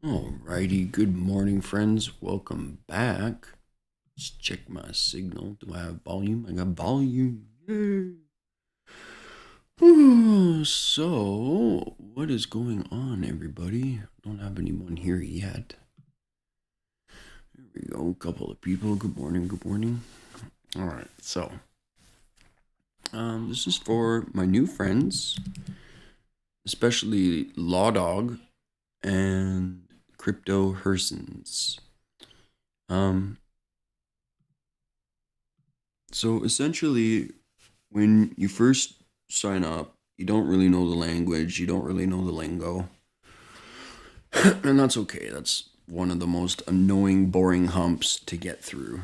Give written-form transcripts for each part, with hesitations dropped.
Alrighty, good morning, friends. Welcome back. Let's check my signal. Do I have volume? I got volume. Yay. So, what is going on, everybody? Don't have anyone here yet. There we go. A couple of people. Good morning. Good morning. All right. So, this is for my new friends, especially Law Dog and Crypto Hersons. So essentially, when you first sign up, you don't really know the language, you don't really know the lingo, and that's okay. That's one of the most annoying, boring humps to get through.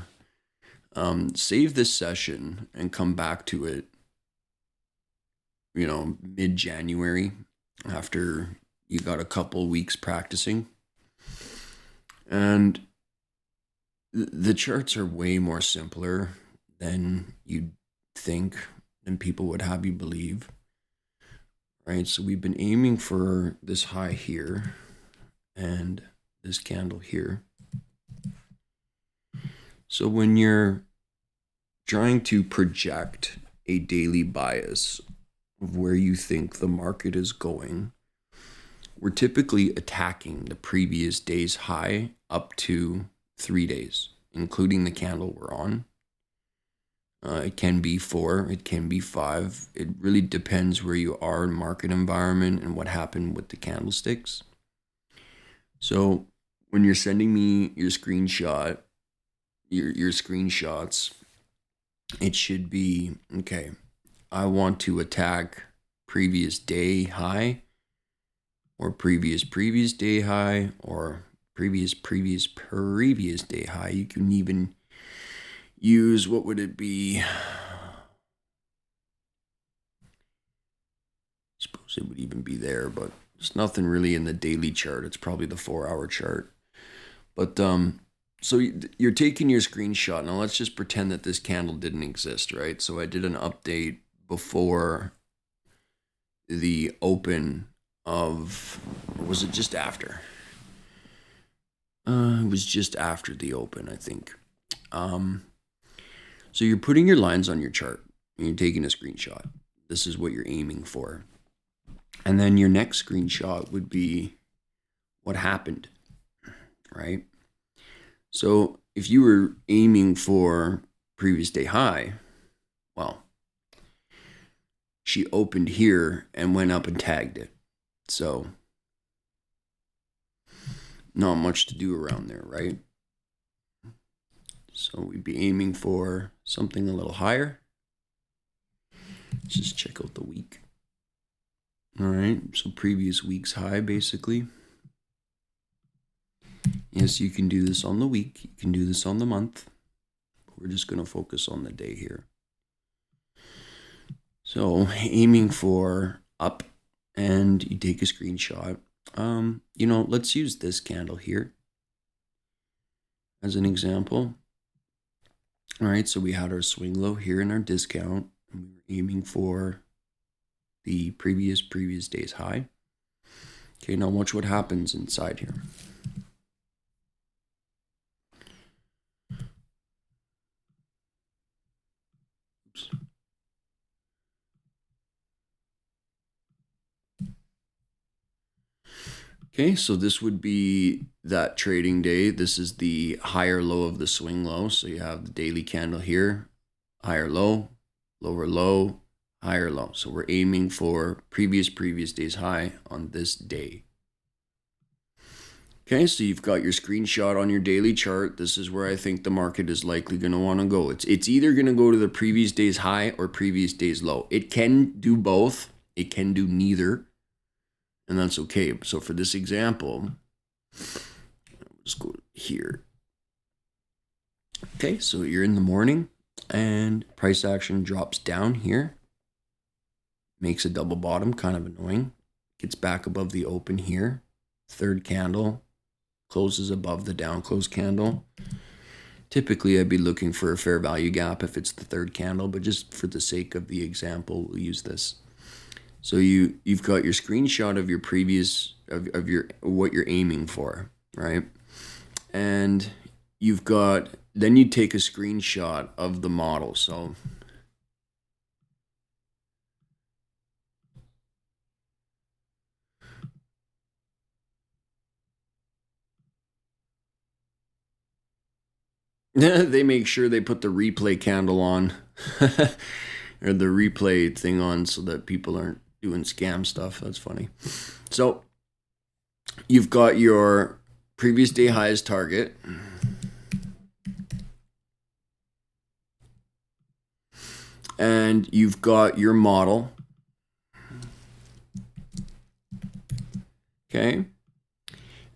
Save this session and come back to it, mid-January after you got a couple weeks practicing. And the charts are way more simpler than you'd think, than people would have you believe. Right? So we've been aiming for this high here and this candle here. So when you're trying to project a daily bias of where you think the market is going, we're typically attacking the previous day's high up to 3 days, including the candle we're on. It can be 4, it can be 5. It really depends where you are in market environment and what happened with the candlesticks. So when you're sending me your screenshot, your screenshots, it should be, okay, I want to attack previous day high, or previous day high, or previous day high. You can even use, what would it be? Suppose it would even be there, but there's nothing really in the daily chart. It's probably the 4-hour chart. But so you're taking your screenshot. Now let's just pretend that this candle didn't exist, right? So I did an update before the open of, or was it just after? It was just after the open, I think. So you're putting your lines on your chart and you're taking a screenshot. This is what you're aiming for. And then your next screenshot would be what happened, right? So if you were aiming for previous day high, well, she opened here and went up and tagged it. So not much to do around there, right? So we'd be aiming for something a little higher. Let's just check out the week. All right, so previous week's high, basically. Yes, you can do this on the week. You can do this on the month. We're just going to focus on the day here. So aiming for up, and you take a screenshot. Let's use this candle here as an example. All right, so we had our swing low here in our discount, and we were aiming for the previous day's high. Okay, now watch what happens inside here. Oops. Okay, so this would be that trading day. This is the higher low of the swing low. So you have the daily candle here, higher low, lower low, higher low. So we're aiming for previous day's high on this day. Okay, so you've got your screenshot on your daily chart. This is where I think the market is likely going to want to go. It's either going to go to the previous day's high or previous day's low. It can do both. It can do neither. And that's okay. So for this example, let's go here. Okay, so you're in the morning and price action drops down here. Makes a double bottom, kind of annoying. Gets back above the open here. Third candle closes above the down close candle. Typically, I'd be looking for a fair value gap if it's the third candle, but just for the sake of the example, we'll use this. So you've got your screenshot of your previous of your what you're aiming for, right? And you've got then you take a screenshot of the model. So they make sure they put the replay candle on or the replay thing on so that people aren't doing scam stuff. That's funny. So you've got your previous day highest target. And you've got your model. Okay.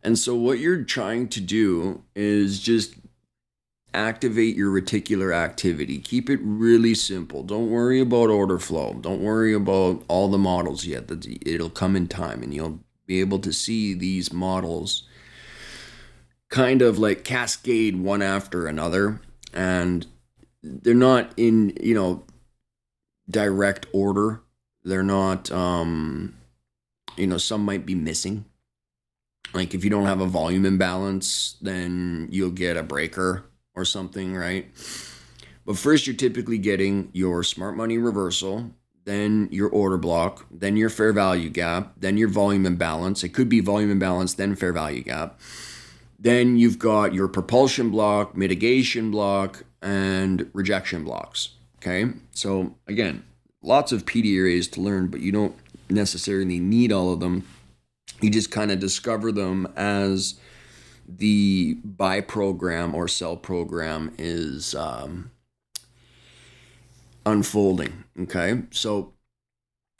And so what you're trying to do is just activate your reticular activity. Keep it really simple. Don't worry about order flow. Don't worry about all the models yet. It'll come in time and you'll be able to see these models kind of like cascade one after another. And they're not in, direct order. They're not, some might be missing. Like if you don't have a volume imbalance, then you'll get a breaker or something, right? But first, you're typically getting your smart money reversal, then your order block, then your fair value gap, then your volume imbalance. It could be volume imbalance, then fair value gap. Then you've got your propulsion block, mitigation block, and rejection blocks. Okay. So again, lots of PD arrays to learn, but you don't necessarily need all of them. You just kind of discover them as the buy program or sell program is unfolding. Okay. So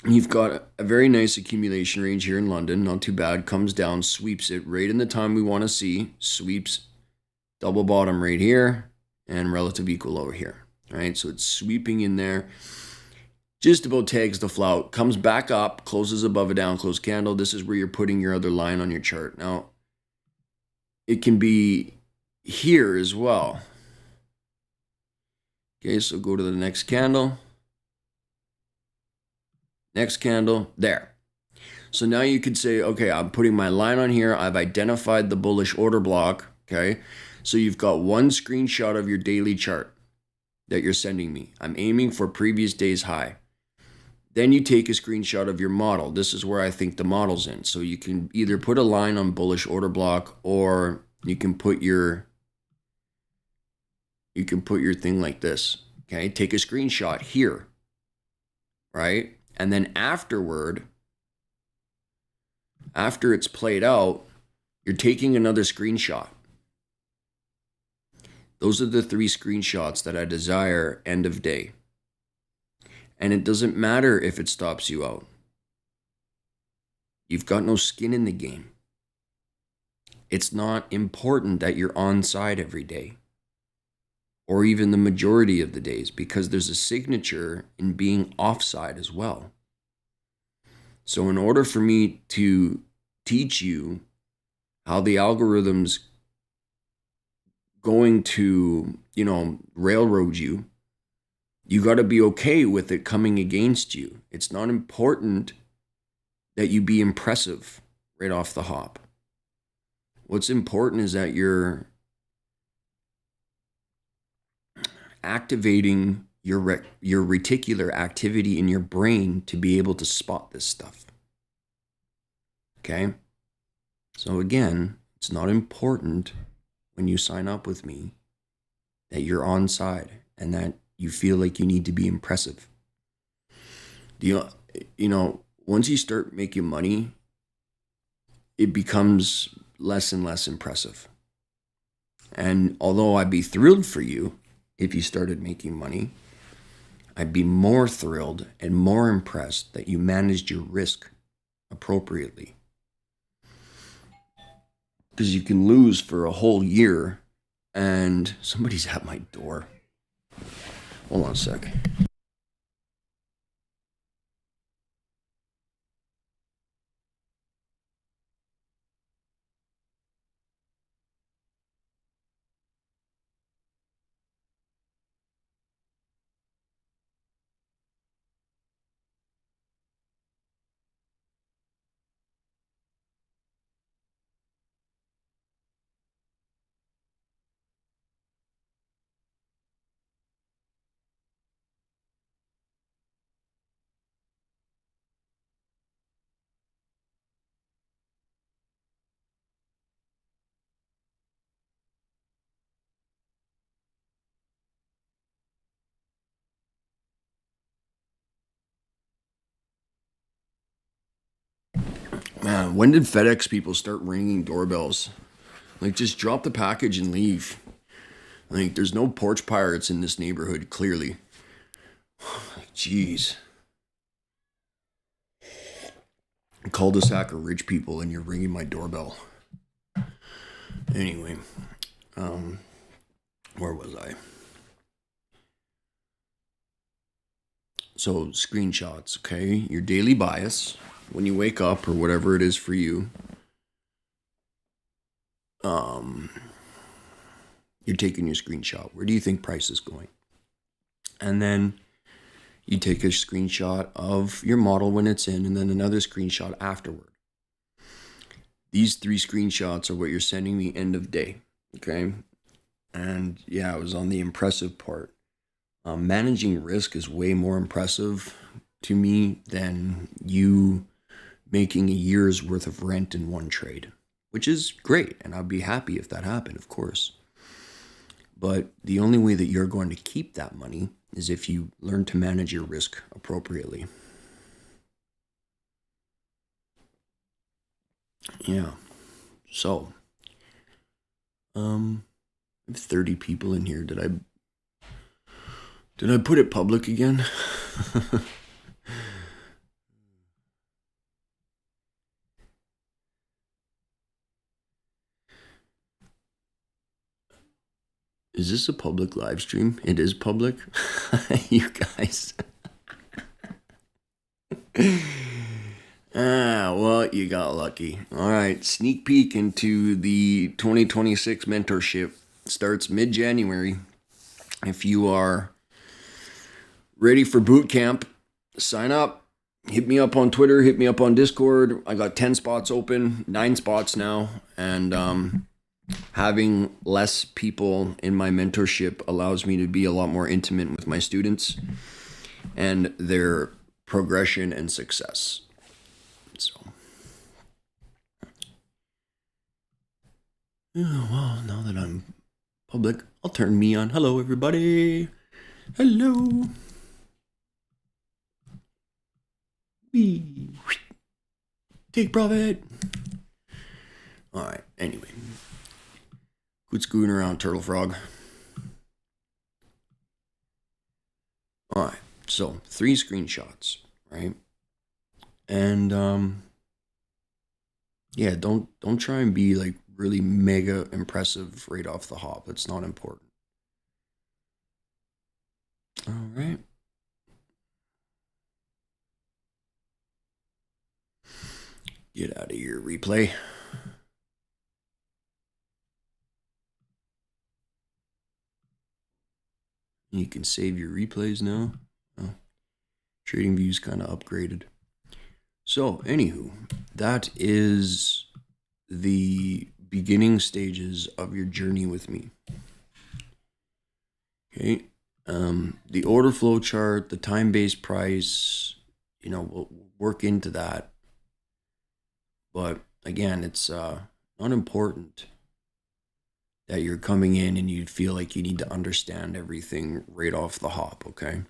you've got a very nice accumulation range here in London. Not too bad. Comes down, sweeps it right in the time we want to see. Sweeps double bottom right here and relative equal over here. All right. So it's sweeping in there. Just about tags the flout, comes back up, closes above a down close candle. This is where you're putting your other line on your chart. Now, it can be here as well. Okay, so go to the next candle. Next candle, there. So now you could say, okay, I'm putting my line on here. I've identified the bullish order block, okay? So you've got one screenshot of your daily chart that you're sending me. I'm aiming for previous day's high. Then you take a screenshot of your model. This is where I think the model's in. So you can either put a line on bullish order block or you can put your thing like this. Okay, take a screenshot here, right? And then afterward, after it's played out, you're taking another screenshot. Those are the 3 screenshots that I desire end of day. And it doesn't matter if it stops you out. You've got no skin in the game. It's not important that you're on side every day or even the majority of the days because there's a signature in being offside as well. So in order for me to teach you how the algorithm's going to, railroad you, you got to be okay with it coming against you. It's not important that you be impressive right off the hop. What's important is that you're activating your reticular activity in your brain to be able to spot this stuff. Okay? So again, it's not important when you sign up with me that you're on side and that you feel like you need to be impressive. Once you start making money, it becomes less and less impressive. And although I'd be thrilled for you if you started making money, I'd be more thrilled and more impressed that you managed your risk appropriately. Because you can lose for a whole year and somebody's at my door. Hold on a sec. When did FedEx people start ringing doorbells? Like, just drop the package and leave. Like, there's no porch pirates in this neighborhood, clearly. Jeez. Cul-de-sac of rich people and you're ringing my doorbell. Anyway, where was I? So, screenshots, okay? Your daily bias when you wake up or whatever it is for you. You're taking your screenshot. Where do you think price is going? And then you take a screenshot of your model when it's in, and then another screenshot afterward. These 3 screenshots are what you're sending me end of day, okay? And yeah, it was on the impressive part. Managing risk is way more impressive to me than you making a year's worth of rent in one trade, which is great. And I'd be happy if that happened, of course. But the only way that you're going to keep that money is if you learn to manage your risk appropriately. Yeah. So, I have 30 people in here. Did I put it public again? Is this a public live stream? It is public. You guys. Well, you got lucky. All right, sneak peek into the 2026 mentorship. Starts mid-January. If you are ready for boot camp, sign up. Hit me up on Twitter. Hit me up on Discord. I got 10 spots open, 9 spots now. And having less people in my mentorship allows me to be a lot more intimate with my students and their progression and success. So, well, now that I'm public, I'll turn me on. Hello, everybody. Hello. Take profit. All right, anyway. Quit screwing around, Turtle Frog. All right, so 3 screenshots, right? And yeah, don't try and be like really mega impressive right off the hop. It's not important. All right. Get out of here, replay. You can save your replays now. Oh, TradingView's kind of upgraded. So, anywho, that is the beginning stages of your journey with me. Okay. The order flow chart, the time-based price, we'll work into that. But again, it's not important that you're coming in and you feel like you need to understand everything right off the hop, okay?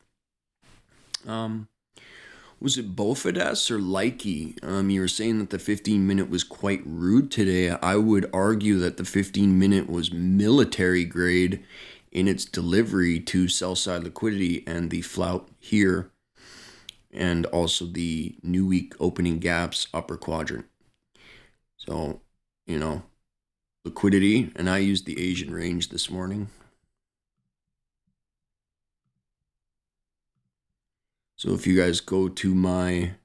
Was it Bofidess or Likey? You were saying that the 15-minute was quite rude today. I would argue that the 15-minute was military grade in its delivery to sell-side liquidity and the flout here, and also the new week opening gaps upper quadrant. So, liquidity, and I used the Asian range this morning. So if you guys go to my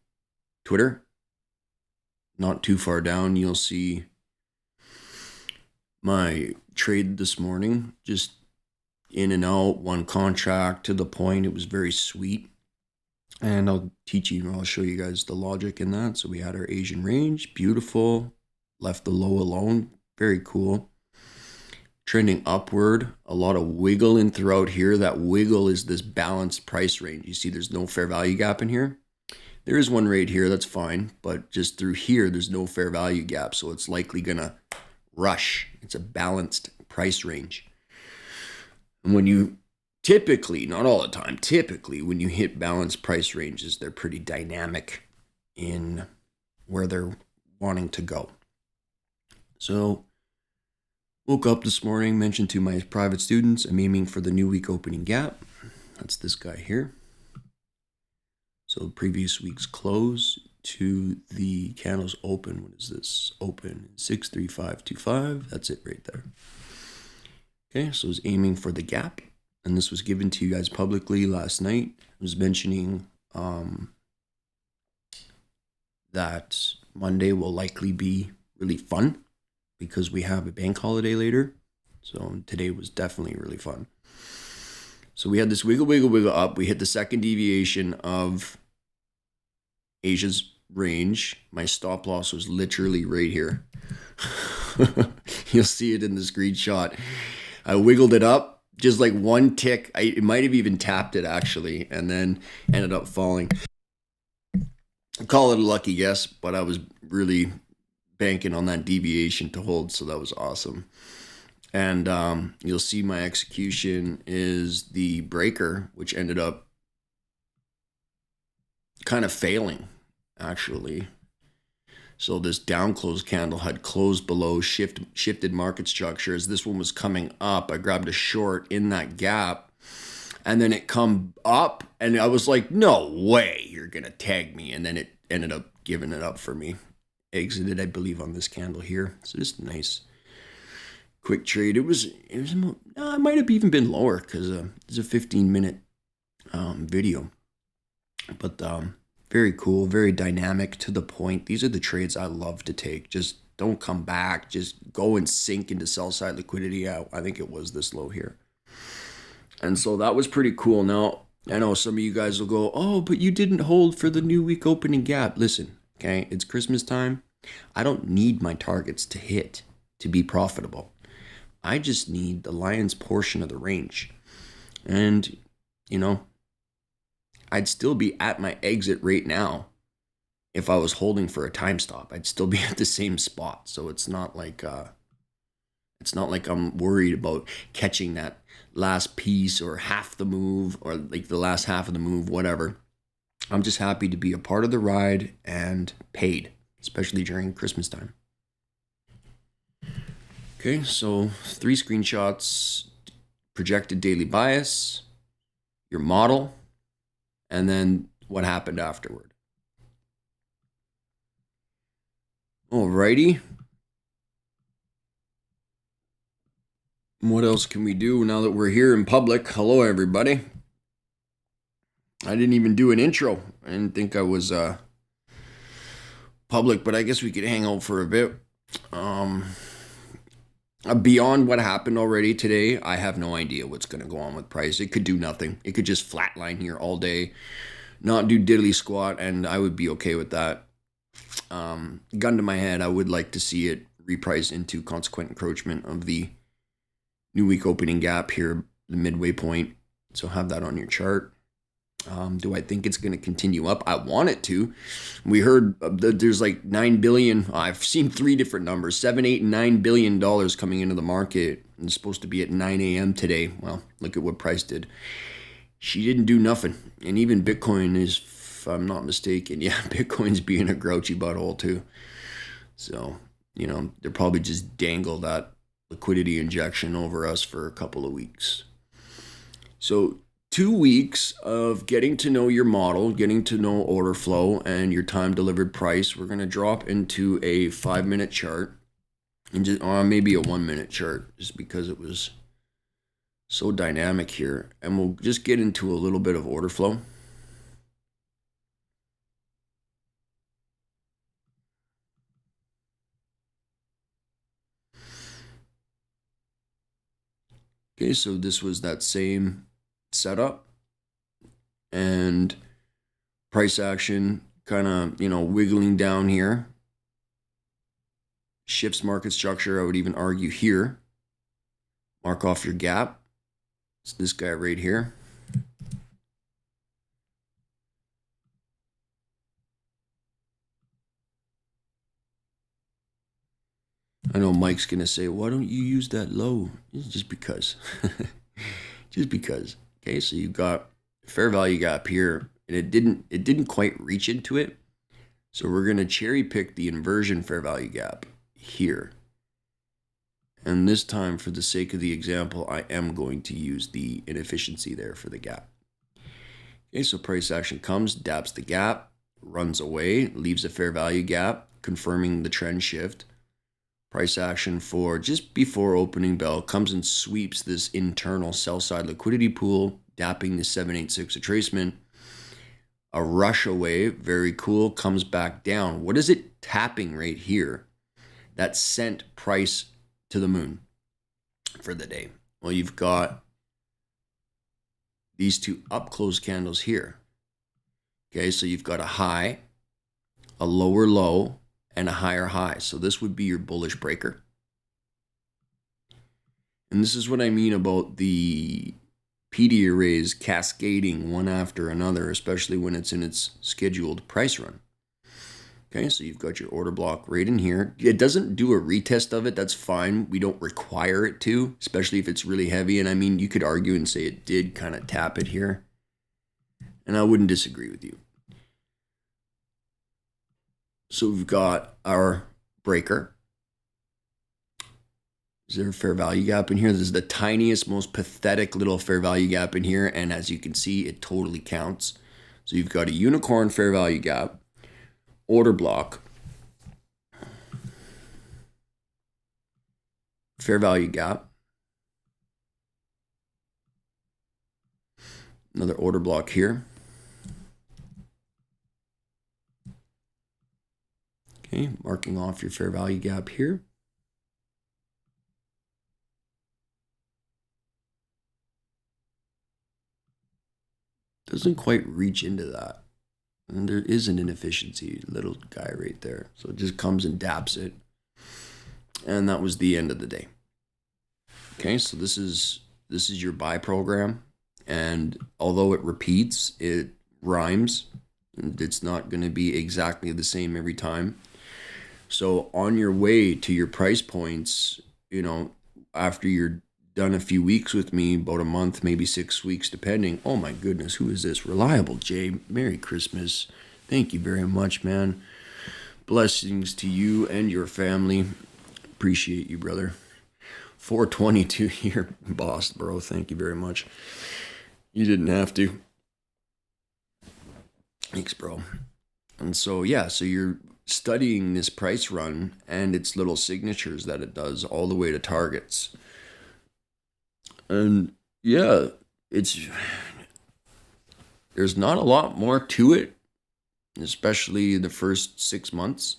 Twitter, not too far down, you'll see my trade this morning, just in and out, one contract to the point. It was very sweet. And I'll show you guys the logic in that. So we had our Asian range, beautiful, left the low alone, very cool. Trending upward, a lot of wiggle in throughout here. That wiggle is this balanced price range. You see there's no fair value gap in here. There is one right here, that's fine, but just through here, there's no fair value gap, so it's likely gonna rush. It's a balanced price range. And when you typically, not all the time, typically when you hit balanced price ranges, they're pretty dynamic in where they're wanting to go. So woke up this morning, mentioned to my private students, I'm aiming for the new week opening gap. That's this guy here. So previous week's close to the candles open. What is this? Open 63525. That's it right there. Okay, so I was aiming for the gap, and this was given to you guys publicly last night. I was mentioning that Monday will likely be really fun because we have a bank holiday later. So today was definitely really fun. So we had this wiggle up. We hit the second deviation of Asia's range. My stop loss was literally right here. You'll see it in the screenshot. I wiggled it up just like one tick. It might have even tapped it actually, and then ended up falling. I call it a lucky guess, but I was really banking on that deviation to hold, so that was awesome. And you'll see my execution is the breaker, which ended up kind of failing, actually. So this down close candle had closed below, shifted market structure. As this one was coming up, I grabbed a short in that gap, and then it come up, and I was like, no way, you're going to tag me. And then it ended up giving it up for me. Exited, I believe, on this candle here. So just nice quick trade. It might have even been lower because it's a 15-minute video, but very cool, very dynamic, to the point. These are the trades I love to take. Just don't come back. Just go and sink into sell side liquidity. I think it was this low here, and so that was pretty cool. Now I know some of you guys will go, oh, but you didn't hold for the new week opening gap. Listen, okay, it's Christmas time. I don't need my targets to hit to be profitable. I just need the lion's portion of the range. And, I'd still be at my exit right now if I was holding for a time stop. I'd still be at the same spot. So it's not like I'm worried about catching that last piece or half the move or like the last half of the move, whatever. I'm just happy to be a part of the ride and paid, especially during Christmas time. Okay, so 3 screenshots: projected daily bias, your model, and then what happened afterward. Alrighty. What else can we do now that we're here in public? Hello, everybody. I didn't even do an intro. I didn't think I was public, but I guess we could hang out for a bit. Beyond what happened already today, I have no idea what's going to go on with price. It could do nothing. It could just flatline here all day, not do diddly squat, and I would be okay with that. Gun to my head, I would like to see it reprice into consequent encroachment of the new week opening gap here, the midway point. So have that on your chart. Do I think it's going to continue up? I want it to. We heard there's like $9 billion. I've seen 3 different numbers: 7, 8, and $9 billion coming into the market. It's supposed to be at 9 a.m. today. Well, look at what price did. She didn't do nothing. And even Bitcoin is, if I'm not mistaken, Bitcoin's being a grouchy butthole too. So, they're probably just dangle that liquidity injection over us for a couple of weeks. So 2 weeks of getting to know your model, getting to know order flow and your time delivered price. We're going to drop into a 5-minute chart, and just, or maybe a 1-minute chart, just because it was so dynamic here. And we'll just get into a little bit of order flow. Okay, so this was that same setup, and price action kind of, wiggling down here. Shifts market structure, I would even argue here. Mark off your gap. It's this guy right here. I know Mike's going to say, why don't you use that low? It's just because. Just because. Okay, so you got fair value gap here, and it didn't quite reach into it. So we're going to cherry pick the inversion fair value gap here. And this time, for the sake of the example, I am going to use the inefficiency there for the gap. Okay, so price action comes, daps the gap, runs away, leaves a fair value gap, confirming the trend shift. Price action for just before opening bell comes and sweeps this internal sell side liquidity pool, dapping the 786 retracement. A rush away, very cool, comes back down. What is it tapping right here that sent price to the moon for the day? Well, you've got these two up close candles here. Okay, so you've got a high, a lower low, and a higher high. So this would be your bullish breaker. And this is what I mean about the PD arrays cascading one after another, especially when it's in its scheduled price run. Okay, so you've got your order block right in here. It doesn't do a retest of it. That's fine. We don't require it to, especially if it's really heavy. And I mean, you could argue and say it did kind of tap it here. And I wouldn't disagree with you. So we've got our breaker. Is there a fair value gap in here? This is the tiniest, most pathetic little fair value gap in here. And as you can see, it totally counts. So you've got a unicorn fair value gap, order block, fair value gap, another order block here. Okay, marking off your fair value gap here. Doesn't quite reach into that. And there is an inefficiency, little guy right there. So it just comes and daps it. And that was the end of the day. Okay, so this is your buy program. And although it repeats, it rhymes. And it's not going to be exactly the same every time. So on your way to your price points, you know, after you're done a few weeks with me, about a month, maybe 6 weeks, depending. Oh my goodness, who is this? Reliable Jay. Merry Christmas. Thank you very much, man. Blessings to you and your family. Appreciate you, brother. 422 here, boss, bro. Thank you very much. You didn't have to. Thanks, bro. And so, yeah, so you're studying this price run and its little signatures that it does all the way to targets. And yeah, there's not a lot more to it, especially the first 6 months.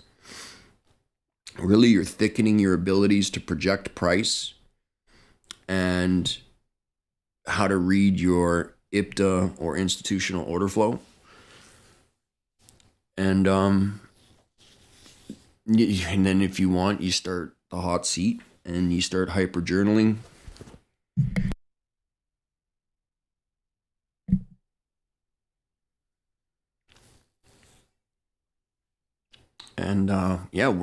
Really, you're thickening your abilities to project price and how to read your IPTA or institutional order flow. And then if you want, you start the hot seat and you start hyper journaling. And yeah,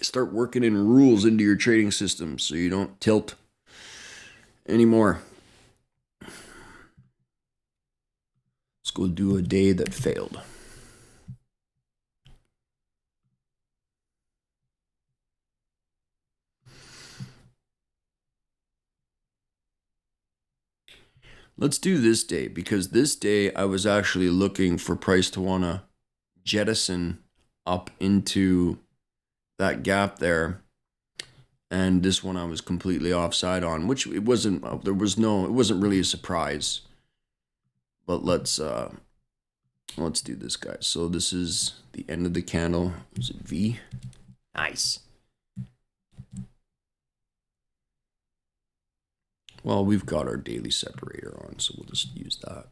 start working in rules into your trading system so you don't tilt anymore. Let's go do a day that failed. Let's do this day, because this day I was actually looking for price to want to jettison up into that gap there. And this one I was completely offside on, which it wasn't, it wasn't really a surprise. But let's do this, guys. So this is the end of the candle. Is it V? Nice. Well, we've got our daily separator on, so we'll just use that.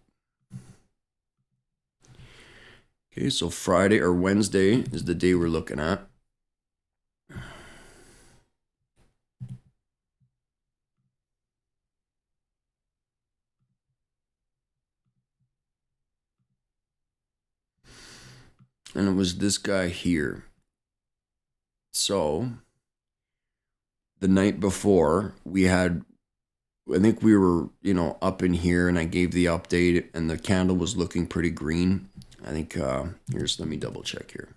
Okay, so Friday or Wednesday is the day we're looking at. And it was this guy here. So the night before we had, I think we were, up in here, and I gave the update and the candle was looking pretty green. I think, let me double check here.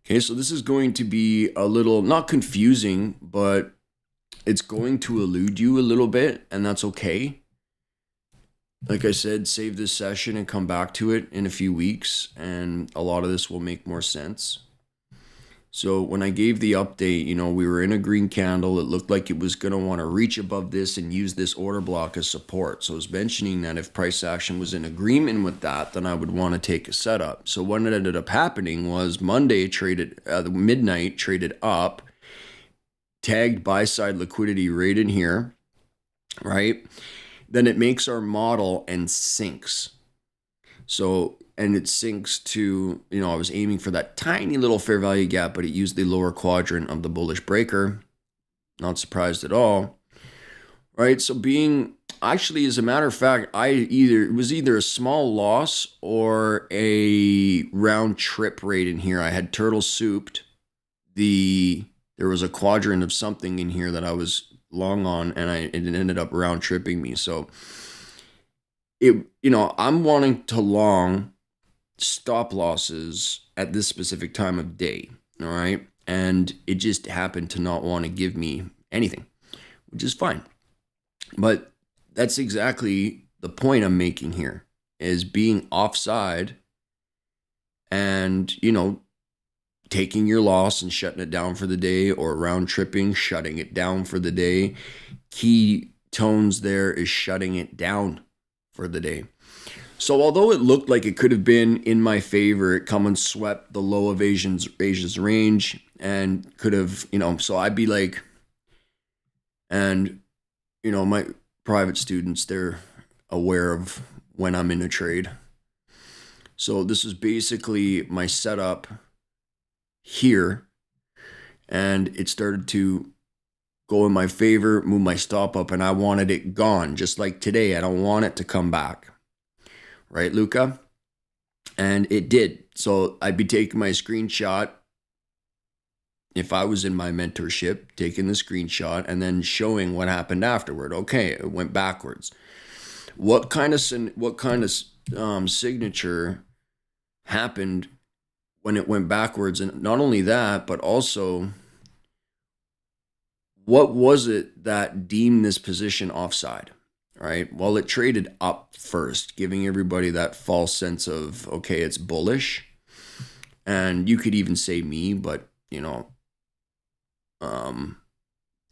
Okay, so this is going to be a little, not confusing, but it's going to elude you a little bit, and that's okay. Like I said, save this session and come back to it in a few weeks, and a lot of this will make more sense. So when I gave the update, we were in a green candle. It looked like it was going to want to reach above this and use this order block as support. So I was mentioning that if price action was in agreement with that, then I would want to take a setup. So what ended up happening was Monday traded, midnight traded up, tagged buy side liquidity right in here, right? Then it makes our model and sinks. So, and it sinks to, I was aiming for that tiny little fair value gap, but it used the lower quadrant of the bullish breaker. Not surprised at all, right? So actually, as a matter of fact, it was either a small loss or a round trip rate in here. I had turtle souped. There was a quadrant of something in here that I was long on, and it ended up round tripping me. So I'm wanting to long stop losses at this specific time of day. All right. And it just happened to not want to give me anything, which is fine. But that's exactly the point I'm making here, is being offside and, taking your loss and shutting it down for the day, or round tripping, shutting it down for the day. Key tones there is shutting it down for the day. So although it looked like it could have been in my favor, it come and swept the low of Asia's range and could have, so I'd be like, and, my private students, they're aware of when I'm in a trade. So this is basically my setup here, and it started to go in my favor, move my stop up, and I wanted it gone. Just like today, I don't want it to come back. Right, Luca? And it did. So I'd be taking my screenshot if I was in my mentorship, taking the screenshot and then showing what happened afterward. Okay, it went backwards. What kind of signature happened when it went backwards? And not only that, but also, what was it that deemed this position offside? Right? Well, it traded up first, giving everybody that false sense of, okay, it's bullish. And you could even say me, but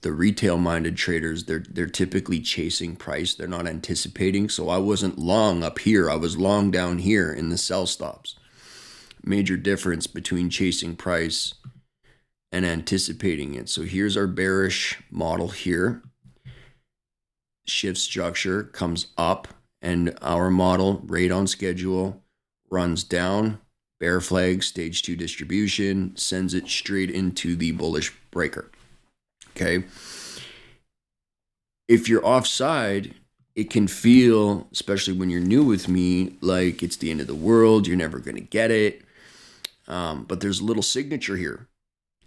the retail minded traders, they're typically chasing price. They're not anticipating. So I wasn't long up here. I was long down here in the sell stops. Major difference between chasing price and anticipating it. So here's our bearish model here. Shift structure comes up, and our model rate on schedule runs down, bear flag, stage 2 distribution, sends it straight into the bullish breaker. Okay. If you're offside, it can feel, especially when you're new with me, like it's the end of the world. You're never going to get it. But there's a little signature here.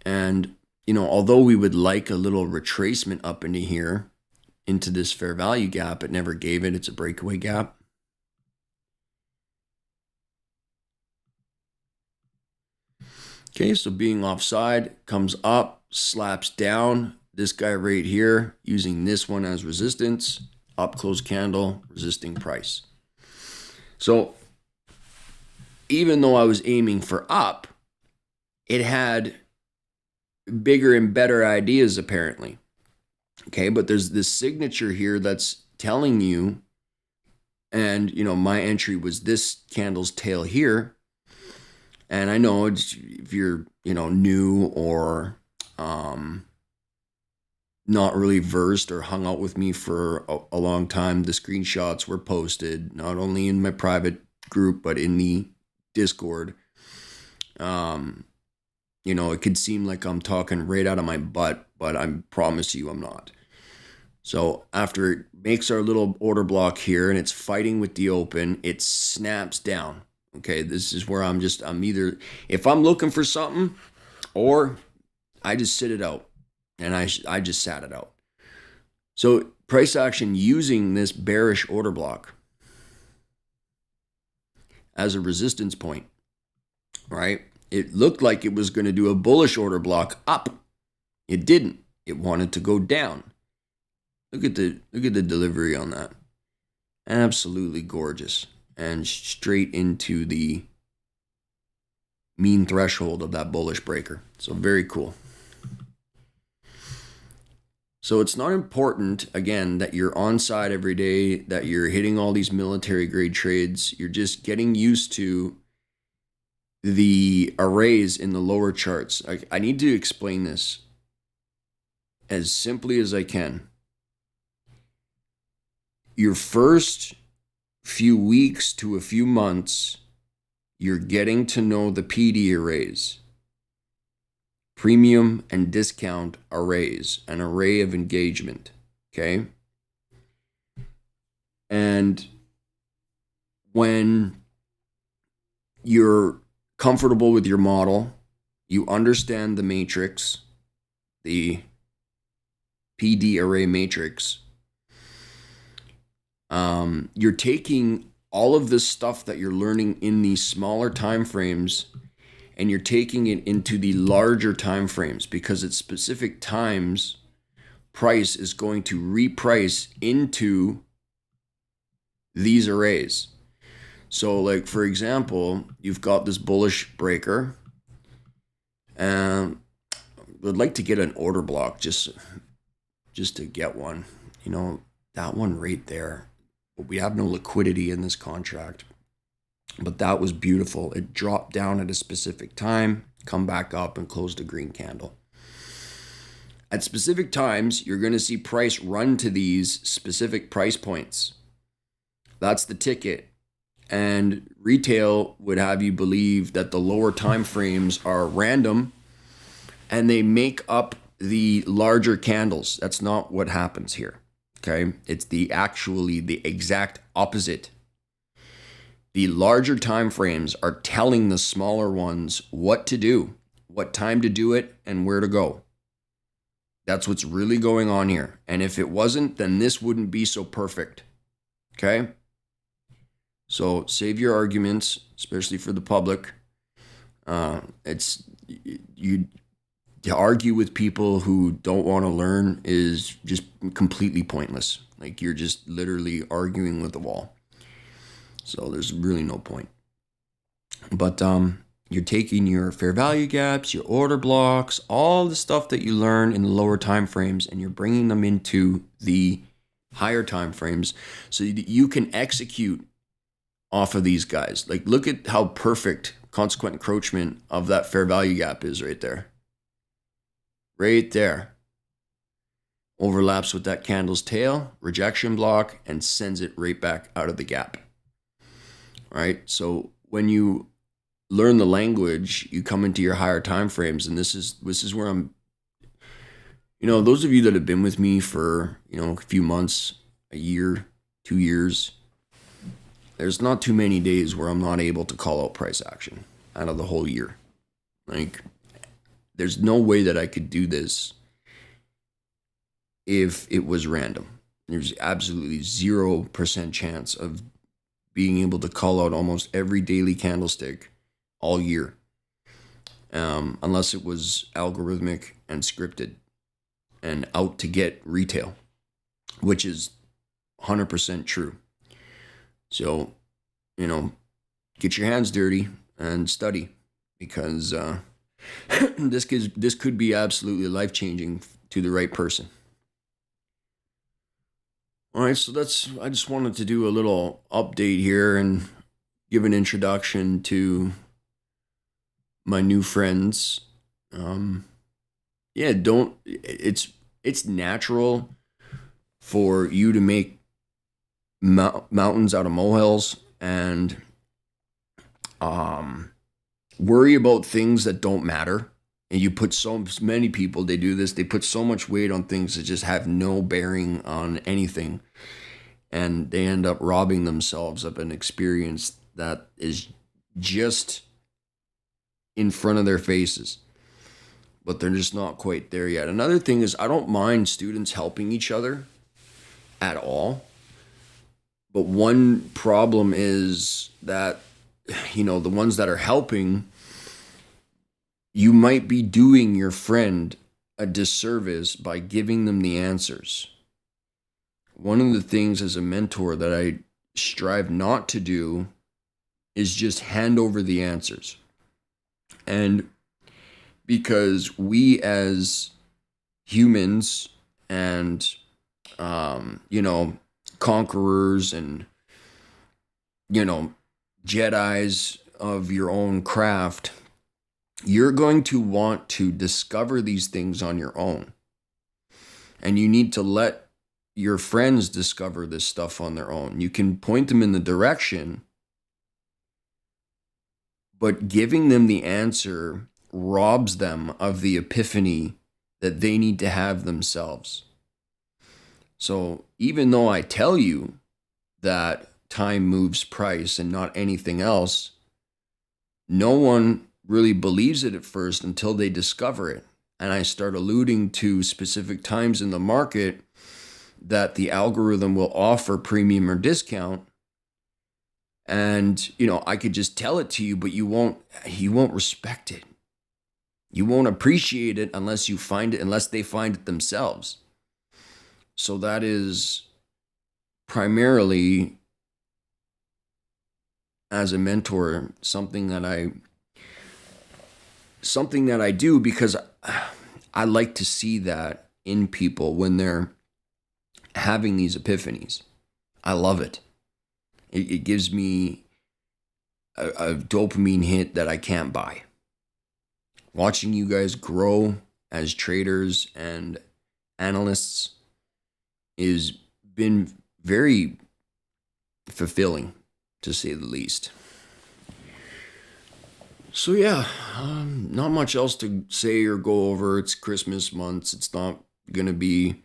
And, although we would like a little retracement up into here, into this fair value gap, it never gave it. It's a breakaway gap. Okay, so being offside, comes up, slaps down this guy right here, using this one as resistance, up close candle, resisting price. So even though I was aiming for up, it had bigger and better ideas apparently. Okay, but there's this signature here that's telling you, and my entry was this candle's tail here. And I know if you're, new or not really versed or hung out with me for a long time, the screenshots were posted not only in my private group, but in the Discord. It could seem like I'm talking right out of my butt, but I promise you I'm not. So after it makes our little order block here and it's fighting with the open, it snaps down. Okay, this is where I'm either, if I'm looking for something, or I just sit it out, and I just sat it out. So price action using this bearish order block as a resistance point, right? It looked like it was going to do a bullish order block up. It didn't. It wanted to go down. Look at the delivery on that. Absolutely gorgeous. And straight into the mean threshold of that bullish breaker. So very cool. So it's not important, again, that you're on side every day, that you're hitting all these military grade trades. You're just getting used to the arrays in the lower charts. I need to explain this as simply as I can. Your first few weeks to a few months, you're getting to know the PD arrays. Premium and discount arrays, an array of engagement, okay? And when you're comfortable with your model, you understand the matrix, the PD array matrix, you're taking all of this stuff that you're learning in these smaller time frames and you're taking it into the larger time frames, because at specific times, price is going to reprice into these arrays. So like, for example, you've got this bullish breaker, and would like to get an order block just to get one, that one right there. But we have no liquidity in this contract. But that was beautiful. It dropped down at a specific time, come back up and closed a green candle. At specific times, you're going to see price run to these specific price points. That's the ticket. And retail would have you believe that the lower time frames are random and they make up the larger candles. That's not what happens here. Okay? It's the exact opposite. The larger time frames are telling the smaller ones what to do, what time to do it, and where to go. That's what's really going on here. And if it wasn't, then this wouldn't be so perfect. Okay? So save your arguments, especially for the public. You to argue with people who don't want to learn is just completely pointless. Like, you're just literally arguing with the wall. So there's really no point. But you're taking your fair value gaps, your order blocks, all the stuff that you learn in the lower time frames, and you're bringing them into the higher time frames so that you can execute off of these guys. Like, look at how perfect consequent encroachment of that fair value gap is right there. Right there. Overlaps with that candle's tail, rejection block, and sends it right back out of the gap. Right? So when you learn the language, you come into your higher time frames, and this is where I'm, those of you that have been with me for, a few months, a year, 2 years, there's not too many days where I'm not able to call out price action out of the whole year. Like, there's no way that I could do this if it was random. There's absolutely 0% chance of being able to call out almost every daily candlestick all year, unless it was algorithmic and scripted and out to get retail, which is 100% true. So, get your hands dirty and study, because this could be absolutely life-changing to the right person. All right, so I just wanted to do a little update here and give an introduction to my new friends. It's natural for you to make mountains out of molehills and worry about things that don't matter. And you put so many people, they do this, they put so much weight on things that just have no bearing on anything. And they end up robbing themselves of an experience that is just in front of their faces. But they're just not quite there yet. Another thing is, I don't mind students helping each other at all. But one problem is that, the ones that are helping you might be doing your friend a disservice by giving them the answers. One of the things as a mentor that I strive not to do is just hand over the answers. And because we as humans and, conquerors and, Jedis of your own craft, you're going to want to discover these things on your own. And you need to let your friends discover this stuff on their own. You can point them in the direction, but giving them the answer robs them of the epiphany that they need to have themselves. So even though I tell you that time moves price and not anything else, no one really believes it at first until they discover it. And I start alluding to specific times in the market that the algorithm will offer premium or discount. And, I could just tell it to you, but you won't respect it. You won't appreciate it unless you find it, unless they find it themselves. So that is primarily, as a mentor, something that I do because I like to see that in people when they're having these epiphanies. I love it. It gives me a dopamine hit that I can't buy. Watching you guys grow as traders and analysts has been very fulfilling, to say the least. So yeah, not much else to say or go over. It's Christmas months. It's not going to be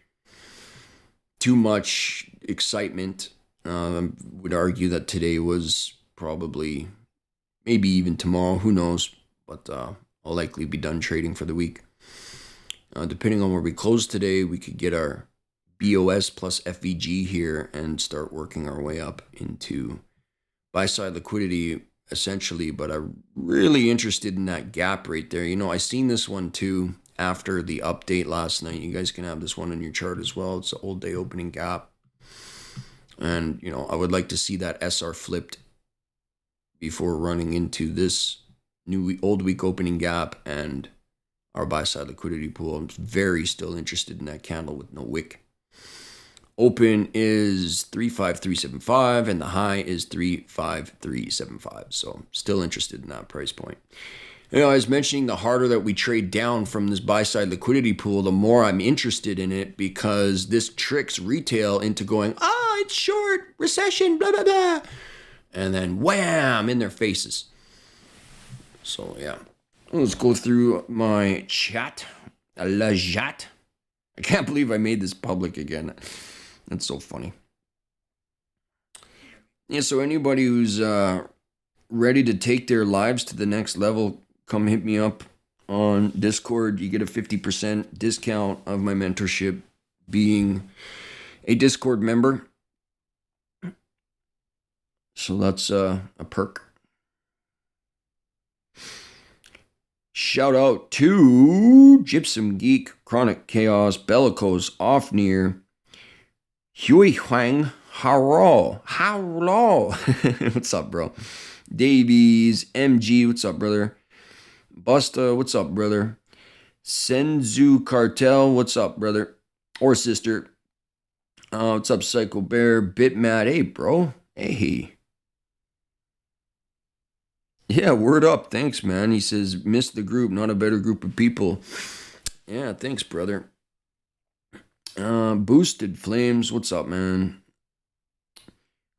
too much excitement. I would argue that today was probably, maybe even tomorrow, who knows, but I'll likely be done trading for the week. Depending on where we close today, we could get our BOS plus FVG here and start working our way up into buy-side liquidity, essentially, but I'm really interested in that gap right there. I seen this one too after the update last night. You guys can have this one in your chart as well. It's the old day opening gap. And, I would like to see that SR flipped before running into this new old week opening gap and our buy-side liquidity pool. I'm very still interested in that candle with no wick. Open is 35375 and the high is 35375. So still interested in that price point. I was mentioning the harder that we trade down from this buy-side liquidity pool, the more I'm interested in it because this tricks retail into going, it's short, recession, blah, blah, blah. And then wham, in their faces. So yeah, let's go through my chat. La chat. I can't believe I made this public again. That's so funny. Yeah, so anybody who's ready to take their lives to the next level, come hit me up on Discord. You get a 50% discount of my mentorship being a Discord member. So that's a perk. Shout out to Gypsum Geek, Chronic Chaos, Bellicose, Off Near, Hui Huang, Haro. What's up, bro? Davies, MG, what's up, brother? Busta, what's up, brother? Senzu Cartel, what's up, brother? Or sister. What's up, Psycho Bear? Bitmad, hey, bro. Hey. Yeah, word up. Thanks, man. He says, missed the group, not a better group of people. Yeah, thanks, brother. Boosted Flames, what's up, man?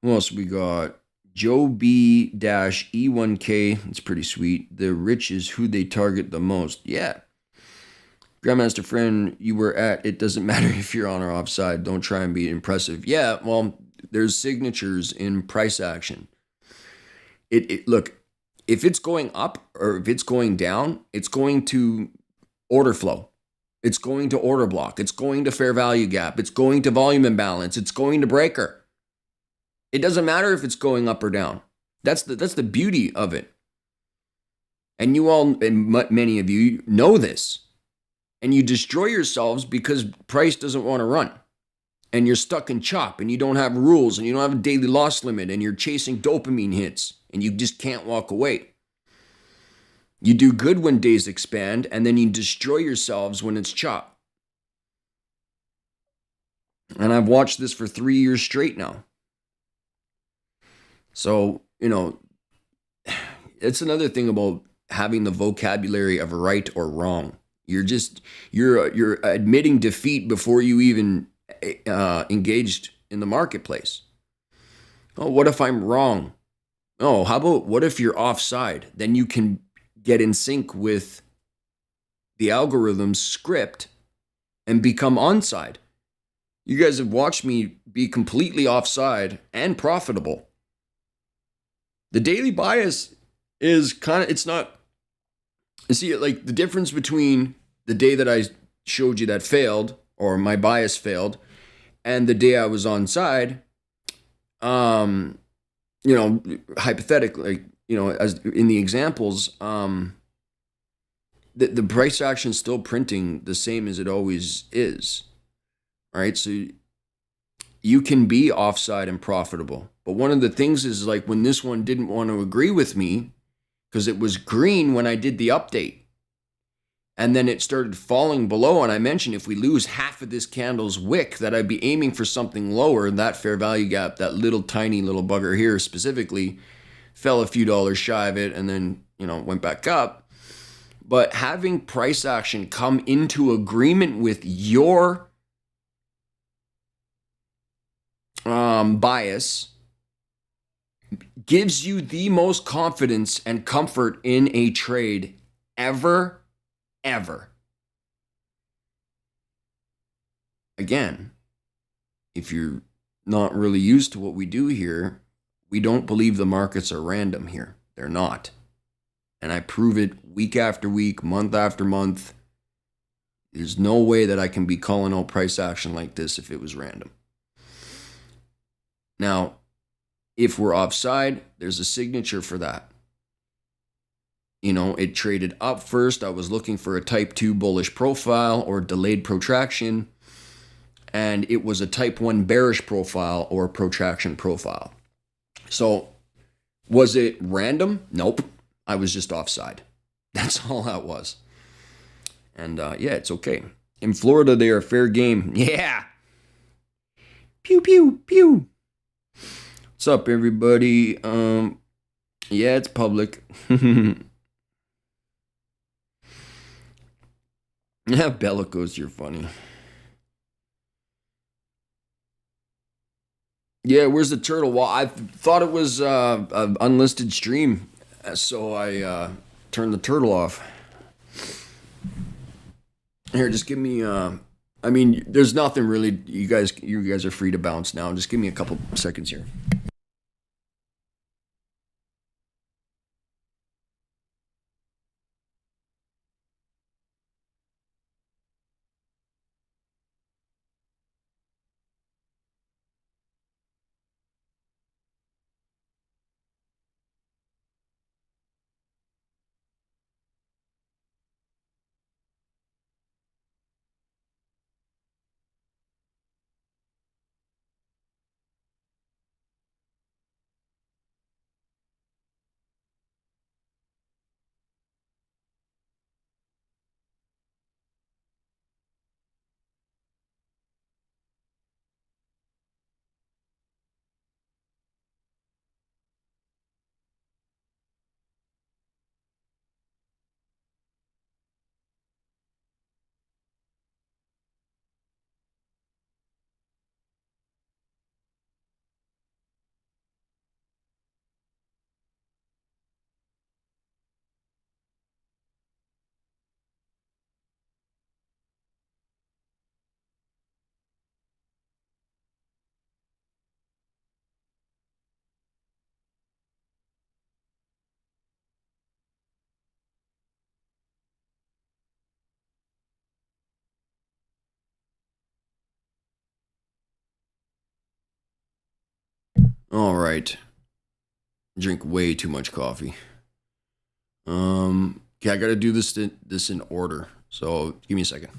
Who else we got? Joe B-E1K, that's pretty sweet. The rich is who they target the most. Yeah. Grandmaster Friend, you were at, it doesn't matter if you're on or offside. Don't try and be impressive. Yeah, well, there's signatures in price action. Look, if it's going up or if it's going down, it's going to order flow. It's going to order block. It's going to fair value gap. It's going to volume imbalance. It's going to breaker. It doesn't matter if it's going up or down. That's the beauty of it. And you all, and many of you know this, and you destroy yourselves because price doesn't want to run. And you're stuck in chop and you don't have rules and you don't have a daily loss limit and you're chasing dopamine hits and you just can't walk away. You do good when days expand and then you destroy yourselves when it's chop. And I've watched this for 3 years straight now. So, it's another thing about having the vocabulary of right or wrong. You're admitting defeat before you even engaged in the marketplace. Oh, what if I'm wrong? Oh, how about what if you're offside? Then you can get in sync with the algorithm's script and become onside. You guys have watched me be completely offside and profitable. The daily bias is it's not, you see, like the difference between the day that I showed you that failed, or my bias failed, and the day I was onside, hypothetically, as in the examples, the price action is still printing the same as it always is. All right. So you can be offside and profitable. But one of the things is like when this one didn't want to agree with me because it was green when I did the update. And then it started falling below. And I mentioned if we lose half of this candle's wick, that I'd be aiming for something lower. That fair value gap, that little tiny little bugger here specifically, fell a few dollars shy of it and then, went back up. But having price action come into agreement with your bias gives you the most confidence and comfort in a trade ever. Again, if you're not really used to what we do here, we don't believe the markets are random here. They're not. And I prove it week after week, month after month. There's no way that I can be calling out price action like this if it was random. Now, if we're offside, there's a signature for that. It traded up first. I was looking for a type 2 bullish profile or delayed protraction. And it was a type 1 bearish profile or protraction profile. So was it random? Nope. I was just offside. That's all that was. And it's okay. In Florida, they are fair game. Yeah. Pew, pew, pew. What's up, everybody? It's public. Yeah, Bellicose, you're funny. Yeah, where's the turtle? Well, I thought it was an unlisted stream, so I turned the turtle off. Here, just give me. There's nothing really. You guys are free to bounce now. Just give me a couple seconds here. All right. Drink way too much coffee. Okay, I got to do this in order. So give me a second.